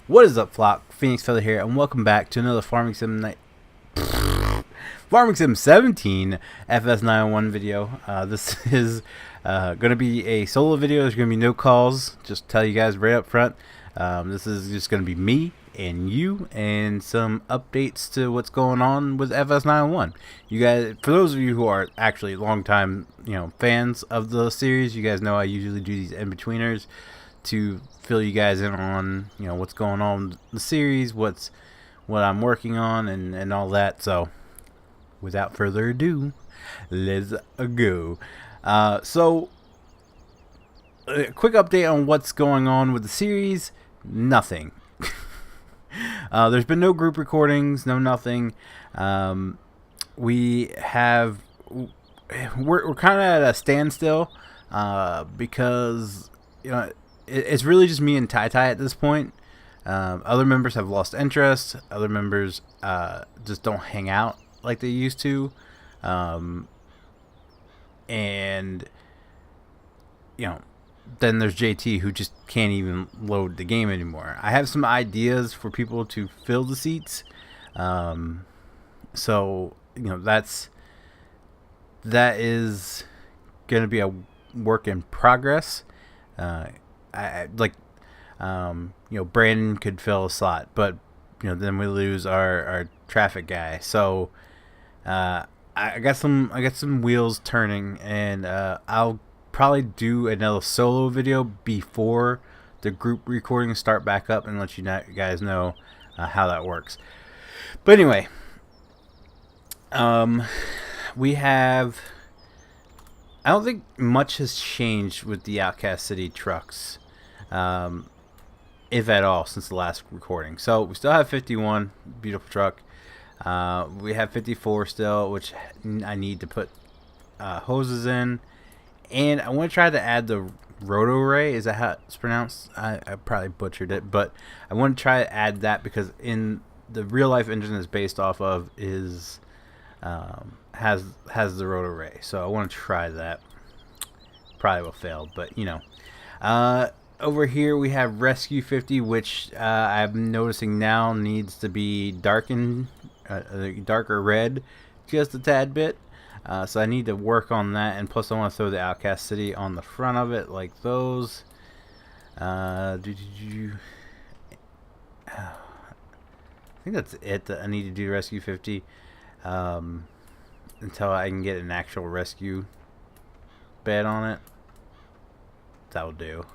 What is up, flock? Phoenix Feather here, and welcome back to another Farming Sim 17 FS91 video. This is going to be a solo video. There's going to be no calls. Just tell you guys right up front. This is just going to be me and you, and some updates to what's going on with FS91. You guys, for those of you who are actually longtime, fans of the series, you guys know I usually do these in-betweeners to fill you guys in on what's going on with the series, what I'm working on, and all that. So without further ado, let's go. So a quick update on what's going on with the series. Nothing. There's been no group recordings, nothing. We're kind of at a standstill because it's really just me and Tai at this point. Other members have lost interest. Other members just don't hang out like they used to. And then there's JT, who just can't even load the game anymore. I have some ideas for people to fill the seats. So that is going to be a work in progress. Brandon could fill a slot, but then we lose our traffic guy. So I got some wheels turning, and I'll probably do another solo video before the group recordings start back up, and let you guys know how that works. But anyway, we have. I don't think much has changed with the Outcast City trucks, if at all, since the last recording. So we still have 51, beautiful truck. We have 54 still, which I need to put hoses in, and I want to try to add the roto ray. Is that how it's pronounced? I probably butchered it, but I want to try to add that because in the real life engine is based off of is has the roto ray. So I want to try that. Probably will fail, but over here we have Rescue 50, which I'm noticing now needs to be darkened, darker red, just a tad bit. So I need to work on that, and plus I want to throw the Outcast City on the front of it like those. I think that's it that I need to do Rescue 50 until I can get an actual rescue bed on it. That'll do.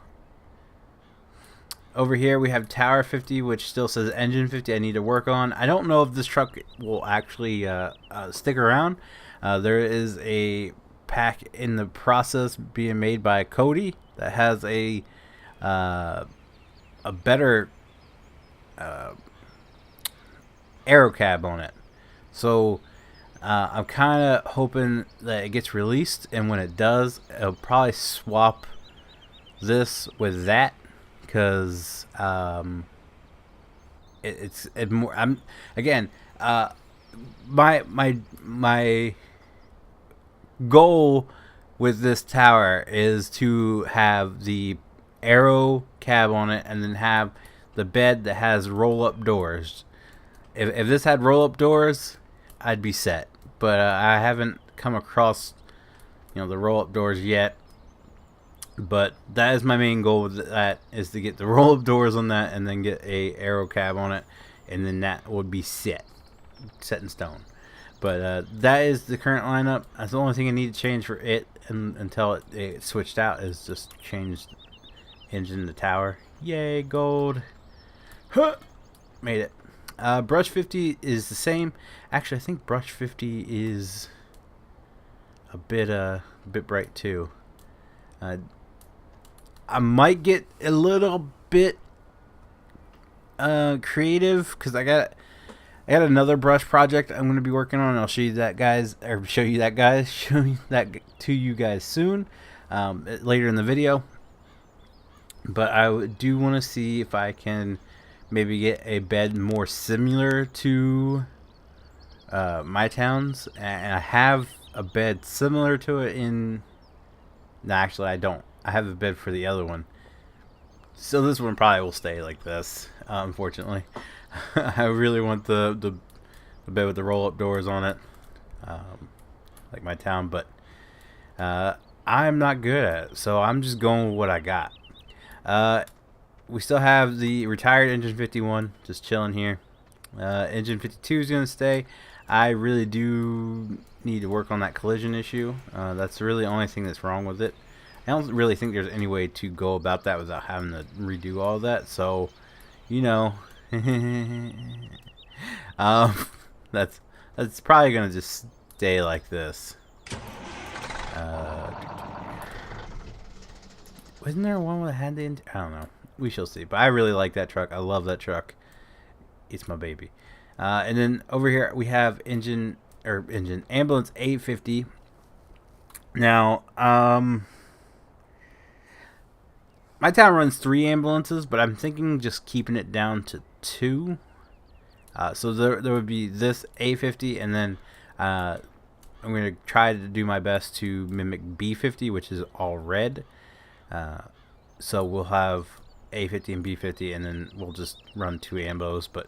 Over here we have Tower 50, which still says Engine 50 I need to work on. I don't know if this truck will actually stick around. There is a pack in the process being made by Cody that has a better aero cab on it. So I'm kind of hoping that it gets released, and when it does, it'll probably swap this with that, because it's more. My goal with this tower is to have the aero cab on it, and then have the bed that has roll-up doors. If this had roll-up doors, I'd be set. But I haven't come across the roll-up doors yet. But that is my main goal with that, is to get the roll-up doors on that, and then get a aero cab on it, and then that would be set in stone. But that is the current lineup. That's the only thing I need to change for it, and until it switched out, is just change engine to tower. Yay, gold! Huh! Made it. Brush 50 is the same. Actually, I think Brush 50 is a bit bright too. I might get a little bit creative, because I got another brush project I'm going to be working on. I'll show you that, guys, or show you that to you guys soon, later in the video. But I do want to see if I can maybe get a bed more similar to my town's, and I have a bed similar to it in. No, actually I don't. I have a bed for the other one. So this one probably will stay like this, unfortunately. I really want the bed with the roll-up doors on it, like my town, but I'm not good at it, so I'm just going with what I got. We still have the retired Engine 51 just chilling here. Engine 52 is going to stay. I really do need to work on that collision issue. That's really the only thing that's wrong with it. I don't really think there's any way to go about that without having to redo all of that. So, you know, that's probably gonna just stay like this. Wasn't there one that had the? I don't know. We shall see. But I really like that truck. I love that truck. It's my baby. And then over here we have ambulance 850. Now, my town runs 3 ambulances, but I'm thinking just keeping it down to 2. So there would be this 850, and then I'm going to try to do my best to mimic B50, which is all red. So we'll have A50 and B50, and then we'll just run 2 ambos. But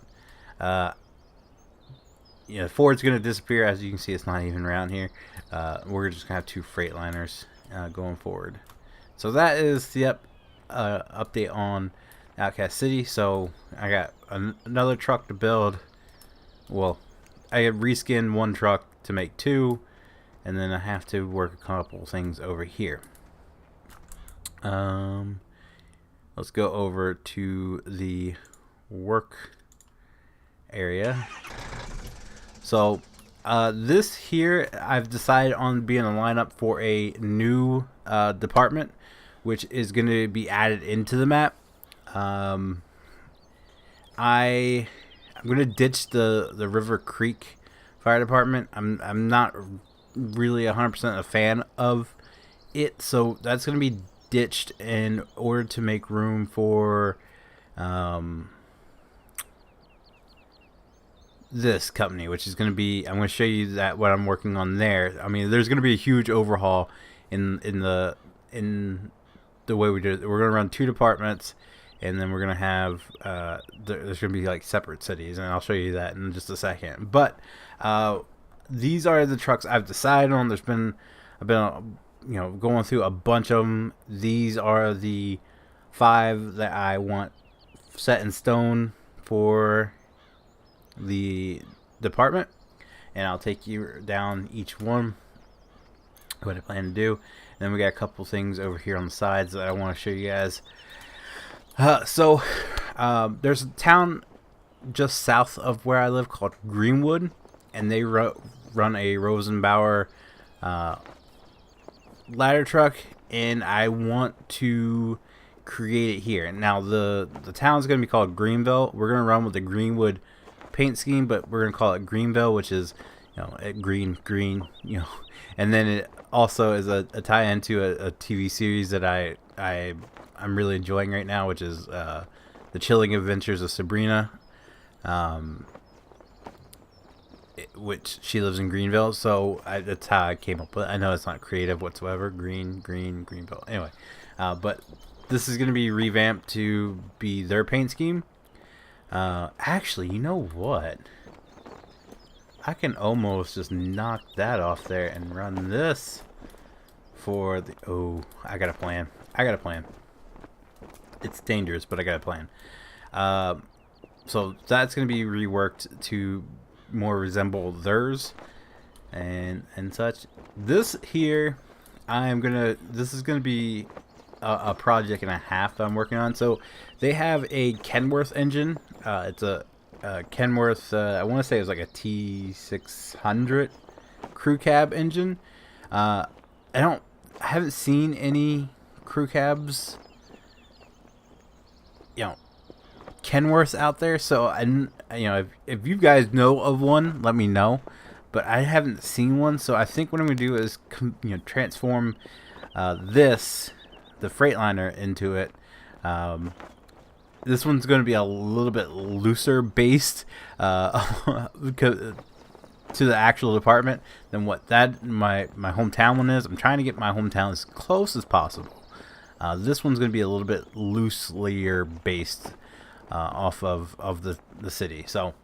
Ford's going to disappear. As you can see, it's not even around here. We're just going to have 2 Freightliners going forward. So that is the update on Outcast City. So I got another truck to build. Well, I have reskinned 1 truck to make 2, and then I have to work a couple things over here. Let's go over to the work area. So this here, I've decided on being a lineup for a new department, which is going to be added into the map. I'm going to ditch the River Creek Fire Department. I'm not really 100% a fan of it, so that's going to be ditched in order to make room for this company, which is going to be, I'm going to show you that what I'm working on there. I mean, there's going to be a huge overhaul in the way we do it. We're going to run 2 departments, and then we're going to have there's going to be like separate cities, and I'll show you that in just a second. But these are the trucks I've decided on. I've been going through a bunch of them. These are the 5 that I want set in stone for the department, and I'll take you down each one, what I plan to do. And then we got a couple things over here on the sides that I want to show you guys. So there's a town just south of where I live called Greenwood, and they run a Rosenbauer ladder truck, and I want to create it here. Now the town's going to be called Greenville. We're going to run with the Greenwood paint scheme, but we're going to call it Greenville, which is green, and then it also is a tie-in to a TV series that I'm really enjoying right now, which is The Chilling Adventures of Sabrina, which she lives in Greenville. So that's how I came up with it. I know it's not creative whatsoever. Greenville. Anyway, but this is going to be revamped to be their paint scheme. Actually, you know what? I can almost just knock that off there and run this for the... Oh, I got a plan. It's dangerous, but I got a plan. So that's going to be reworked to more resemble theirs and such. This here, this is going to be a project and a half that I'm working on. So they have a Kenworth engine. It's a Kenworth, I want to say it was like a T600 crew cab engine. I haven't seen any crew cabs, Kenworths out there. So if you guys know of one, let me know. But I haven't seen one, so I think what I'm gonna do is transform the Freightliner into it. This one's going to be a little bit looser based to the actual department than what my hometown one is. I'm trying to get my hometown as close as possible. This one's going to be a little bit looselier based off of the city. So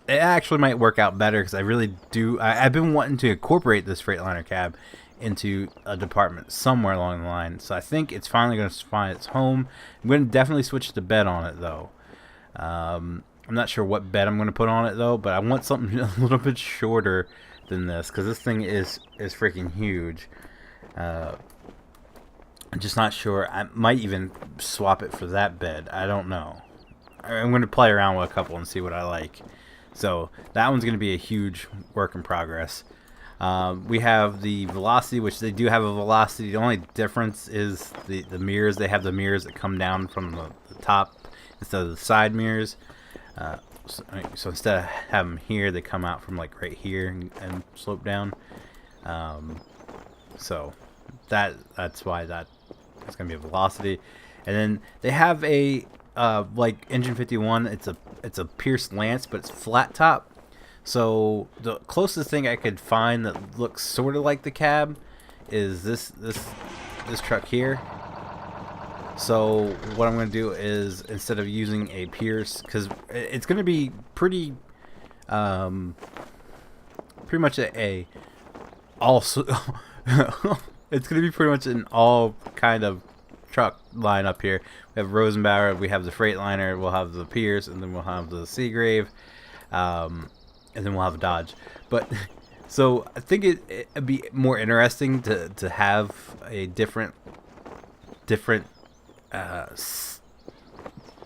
it actually might work out better because I really do. I've been wanting to incorporate this Freightliner cab into a department somewhere along the line. So I think it's finally going to find its home. I'm going to definitely switch the bed on it though. I'm not sure what bed I'm going to put on it though, but I want something a little bit shorter than this because this thing is freaking huge. I'm just not sure. I might even swap it for that bed. I don't know. I'm going to play around with a couple and see what I like. So that one's going to be a huge work in progress. We have the velocity, which they do have a velocity. The only difference is the mirrors. They have the mirrors that come down from the top instead of the side mirrors. So instead of having them here, they come out from like right here and slope down. So that's why that's going to be a velocity. And then they have a like Engine 51. It's a pierced lance, but it's flat top. So the closest thing I could find that looks sort of like the cab is this truck here. So what I'm going to do is, instead of using a pierce, because it's going to be pretty much a also it's going to be pretty much an all kind of truck line up here. We have Rosenbauer, we have the Freightliner, we'll have the Pierce, and then we'll have the Seagrave, and then we'll have a Dodge. But so I think it'd be more interesting to have a different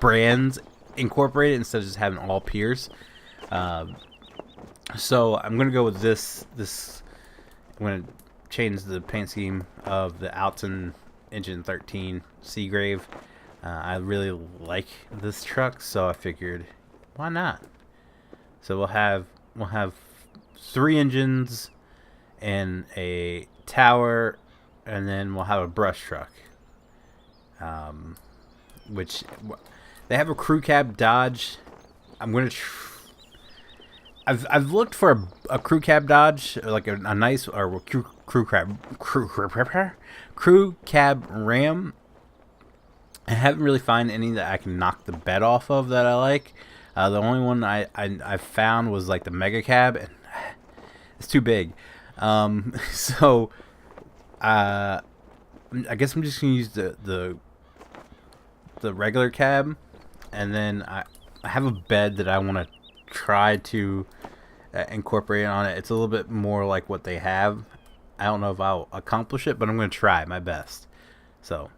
brands incorporated instead of just having all Pierce. So I'm gonna go with this. I'm gonna change the paint scheme of the Alton Engine 13 Seagrave. I really like this truck, so I figured, why not? So we'll have 3 engines and a tower, and then we'll have a brush truck. Which they have a crew cab Dodge. I'm gonna. I've looked for a crew cab Dodge, like a nice or crew cab Ram. I haven't really found any that I can knock the bed off of that I like. The only one I found was like the Mega Cab, and it's too big. So I guess I'm just gonna use the regular cab, and then I have a bed that I want to try to incorporate on it. It's a little bit more like what they have. I don't know if I'll accomplish it, but I'm going to try my best. So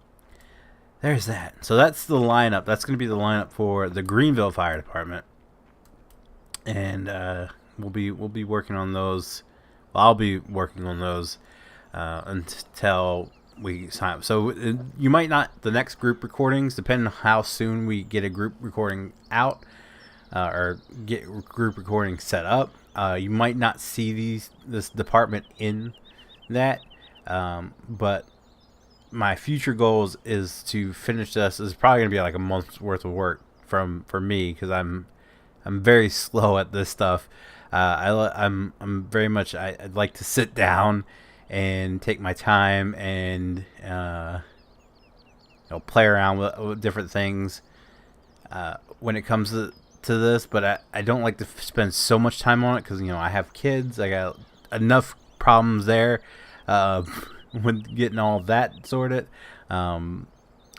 there's that. So that's the lineup. That's going to be the lineup for the Greenville Fire Department, and we'll be working on those. Well, I'll be working on those until we sign up. So you might not, the next group recordings, depending on how soon we get a group recording out or get group recording set up, you might not see this department in that, but my future goals is to finish this. It's probably gonna be like a month's worth of work for me, because I'm very slow at this stuff. I'm very much, I'd like to sit down and take my time and play around with different things when it comes to this, but I don't like to spend so much time on it, because I have kids. I got enough problems there with getting all of that sorted, and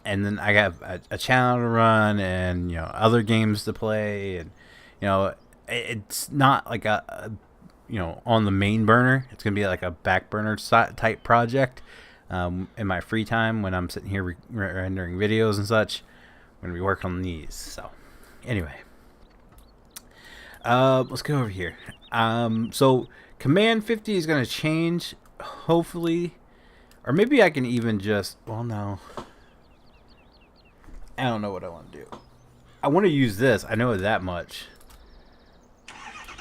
then I got a channel to run, and other games to play, and it's not like a on the main burner. It's gonna be like a back burner type project. In my free time when I'm sitting here rendering videos and such, I'm gonna be working on these. So anyway, let's go over here. So Command 50 is gonna change, hopefully, or maybe I can even just, well, no, I don't know what I want to do. I want to use this. I know that much.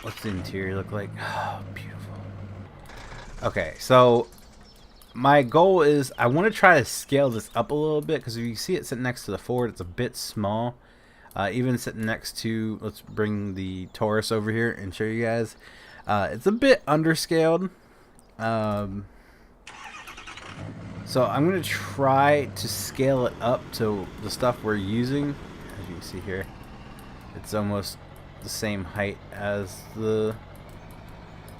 What's the interior look like? Oh, beautiful. Okay, so my goal is I want to try to scale this up a little bit, because if you see it sitting next to the Ford, it's a bit small. Even sitting next to, let's bring the Taurus over here and show you guys. It's a bit underscaled. So I'm going to try to scale it up to the stuff we're using. As you can see here, it's almost the same height as the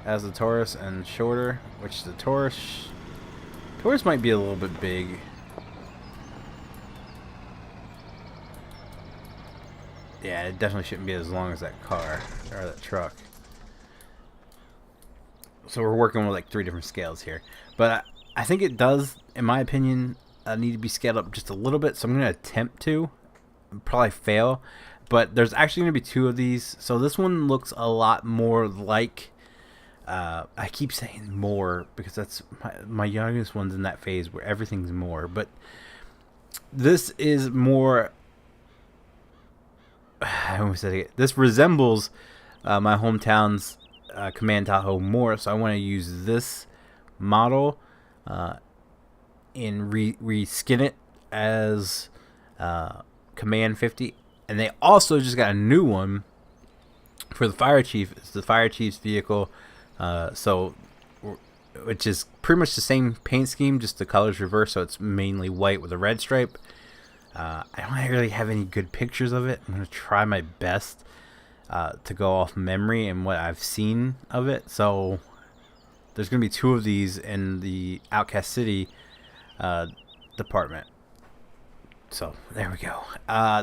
Taurus and shorter, which the Taurus might be a little bit big. Yeah, it definitely shouldn't be as long as that car or that truck. So we're working with like 3 different scales here, but I think it does, in my opinion, need to be scaled up just a little bit. So I'm going to attempt to, probably fail, but there's actually going to be 2 of these. So this one looks a lot more like, I keep saying more because that's my youngest one's in that phase where everything's more, but this is more. I almost said it. This resembles my hometown's Command Tahoe more, so I want to use this model and reskin it as Command 50. And they also just got a new one for the Fire Chief. It's the Fire Chief's vehicle, which is pretty much the same paint scheme, just the colors reversed, so it's mainly white with a red stripe. I don't really have any good pictures of it. I'm going to try my best to go off memory and what I've seen of it. So there's going to be 2 of these in the Outcast City department. So there we go.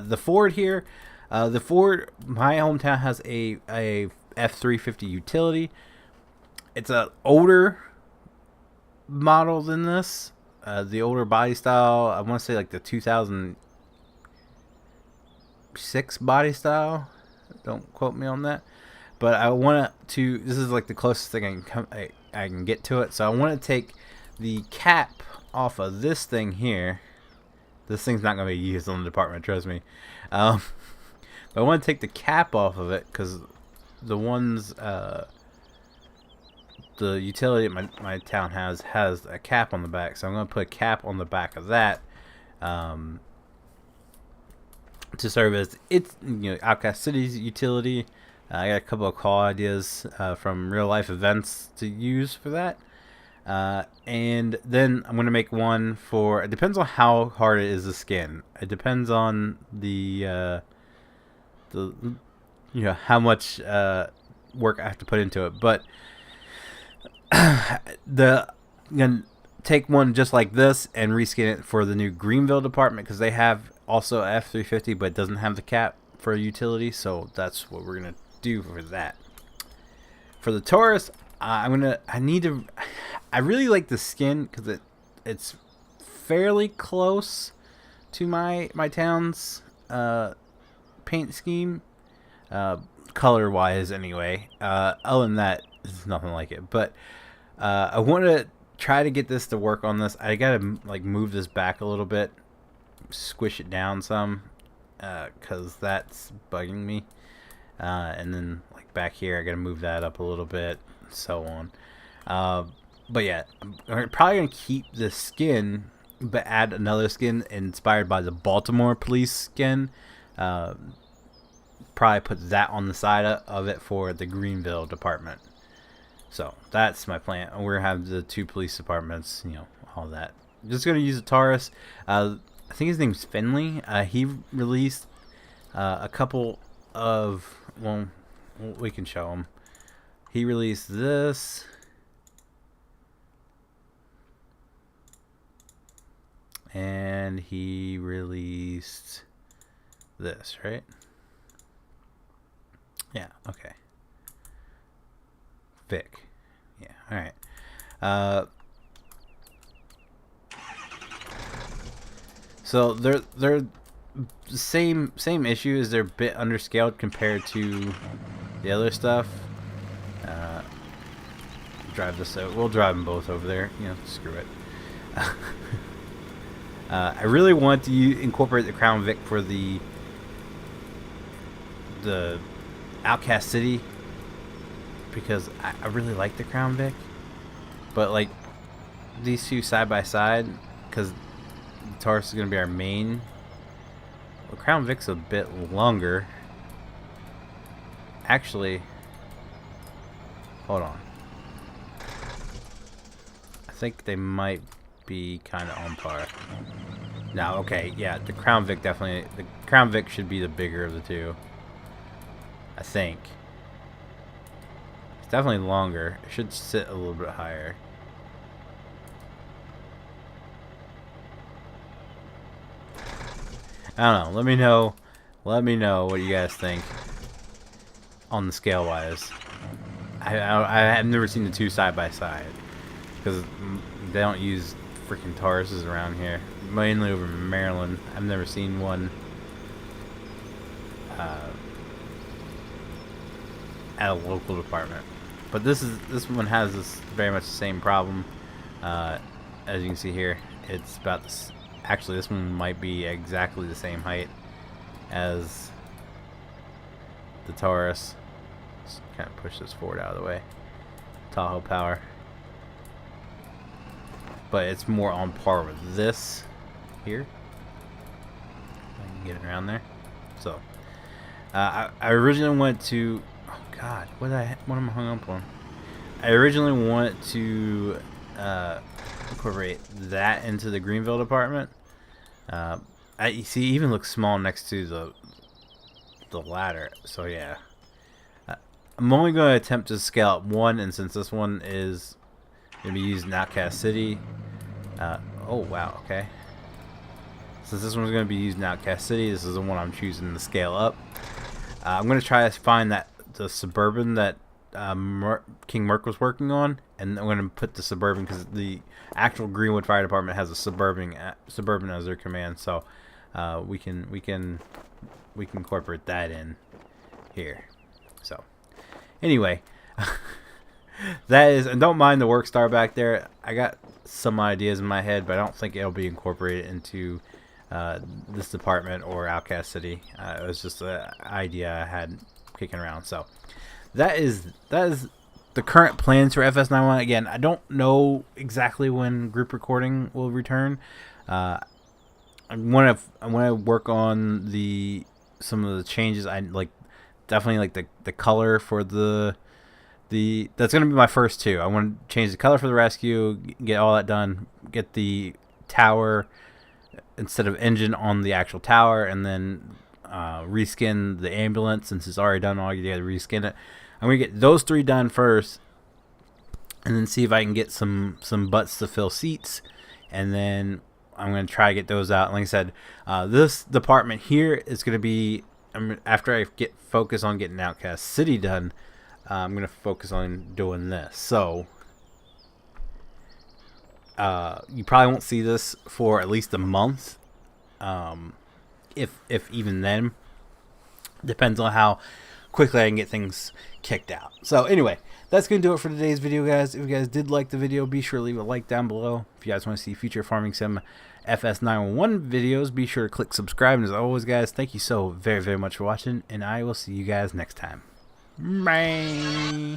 The Ford here. The Ford, my hometown has a F350 utility. It's an older model than this. The older body style, I want to say like the 2006 body style. Don't quote me on that. But I want to, this is like the closest thing I can get to it. So I want to take the cap off of this thing here. This thing's not going to be used on the department, trust me. But I want to take the cap off of it because the ones, the utility that my town has a cap on the back, so I'm going to put a cap on the back of that to serve as its, Outcast City's utility. I got a couple of call ideas from real life events to use for that, and then I'm going to make one for. It depends on how hard it is to skin. It depends on the how much work I have to put into it, but. I'm gonna take one just like this and reskin it for the new Greenville department because they have also F350 but it doesn't have the cap for a utility, so that's what we're gonna do for that. For the Taurus, I really like the skin because it's fairly close to my town's paint scheme, color wise anyway. Other than that, it's nothing like it, but I want to try to get this to work on this. I gotta like move this back a little bit, squish it down some, cause that's bugging me. And then like back here, I gotta move that up a little bit, so on. But yeah, I'm probably gonna keep the skin, but add another skin inspired by the Baltimore police skin. Probably put that on the side of it for the Greenville department. So that's my plan. We're gonna have the 2 police departments, all that. Just gonna use the Taurus. I think his name's Finley. He released a couple of, well, we can show him. He released this. And he released this, right? Yeah, okay. Vic. Yeah, alright. So they're the same issue. Is they're a bit underscaled compared to the other stuff. Drive this out. We'll drive them both over there. Screw it. I really want to incorporate the Crown Vic for the Outcast City because I really like the Crown Vic, but like these 2 side by side, because the Taurus is going to be our main. The Crown Vic's a bit longer. Actually, hold on. I think they might be kind of on par. Now, okay, yeah, the Crown Vic definitely, the Crown Vic should be the bigger of the two. I think. It's definitely longer. It should sit a little bit higher. I don't know. Let me know. Let me know what you guys think on the scale wise. I've never seen the two side by side because they don't use freaking Tauruses around here. Mainly over in Maryland. I've never seen one at a local department. But this one has this very much the same problem. As you can see here, it's about this. Actually, this one might be exactly the same height as the Taurus. Just kind of push this forward out of the way. Tahoe power. But it's more on par with this here. I can get it around there. So, I originally went to. Oh God, what am I hung up on? I originally wanted to incorporate that into the Greenville department. You see, it even looks small next to the ladder. So yeah, I'm only going to attempt to scale up one, and since this one is going to be used in Outcast City, oh wow, okay. Since this one's going to be used in Outcast City, this is the one I'm choosing to scale up. I'm going to try to find the Suburban that King Merc was working on, and I'm going to put the Suburban because the actual Greenwood Fire Department has a Suburban as their command, so we can incorporate that in here. So anyway, that is, and don't mind the work star back there. I got some ideas in my head, but I don't think it'll be incorporated into this department or Outcast City. It was just an idea I had kicking around. So that is the current plans for FS91. Again, I don't know exactly when group recording will return. I want to work on some of the changes. I definitely like the color for that's going to be my first two. I want to change the color for the rescue, get all that done, get the tower instead of engine on the actual tower, and then reskin the ambulance. Since it's already done, all you got to reskin it. I'm going to get those three done first, and then see if I can get some butts to fill seats, and then I'm going to try to get those out. And like I said, this department here is going to be, after I get focused on getting Outcast City done, I'm going to focus on doing this. So you probably won't see this for at least a month, if even then. Depends on how quickly I can get things kicked out. So anyway, that's going to do it for today's video, guys. If you guys did like the video, be sure to leave a like down below. If you guys want to see future Farming Sim FS911 videos, be sure to click subscribe. And as always, guys, thank you so very, very much for watching, and I will see you guys next time. Bye.